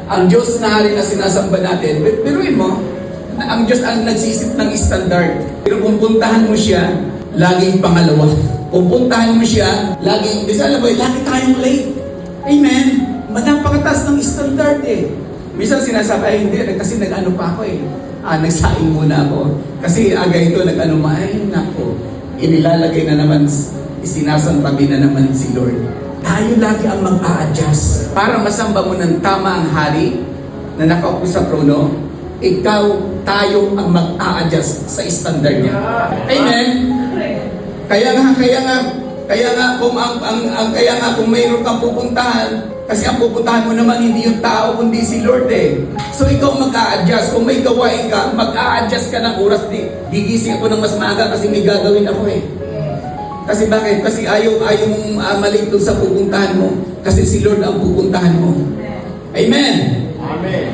Ang Diyos na hari na sinasamba natin, biruin mo, ang Diyos ang nagsisip ng standard. Pero kung puntahan mo siya, laging pangalawa. Kung puntahan mo siya, laging, di sa alam mo, lagi tayong late. Amen? Napakataas ng standard eh. Minsan sinasabi, ay hindi, kasi nag-ano pa ako eh. Nagsaing muna ako. Kasi aga ito, nag-ano ma, ay nako. Inilalagay na naman, isinasantabi na naman si Lord. Tayo lagi ang mag-a-adjust. Para masamba mo ng tama ang hari na nakaupo sa trono, ikaw, tayo ang mag-a-adjust sa standard niya. Amen? Kaya nga kung mayroon kang pupuntahan, kasi ang pupuntahan mo naman hindi yung tao kundi si Lord eh. So ikaw mag-a-adjust. Kung may gawain ka, mag-a-adjust ka ng oras. Gigising ako ng mas maaga kasi may gagawin ako eh. Kasi bakit? Kasi ayaw mong malate doon sa pupuntahan mo. Kasi si Lord ang pupuntahan mo. Amen? Amen.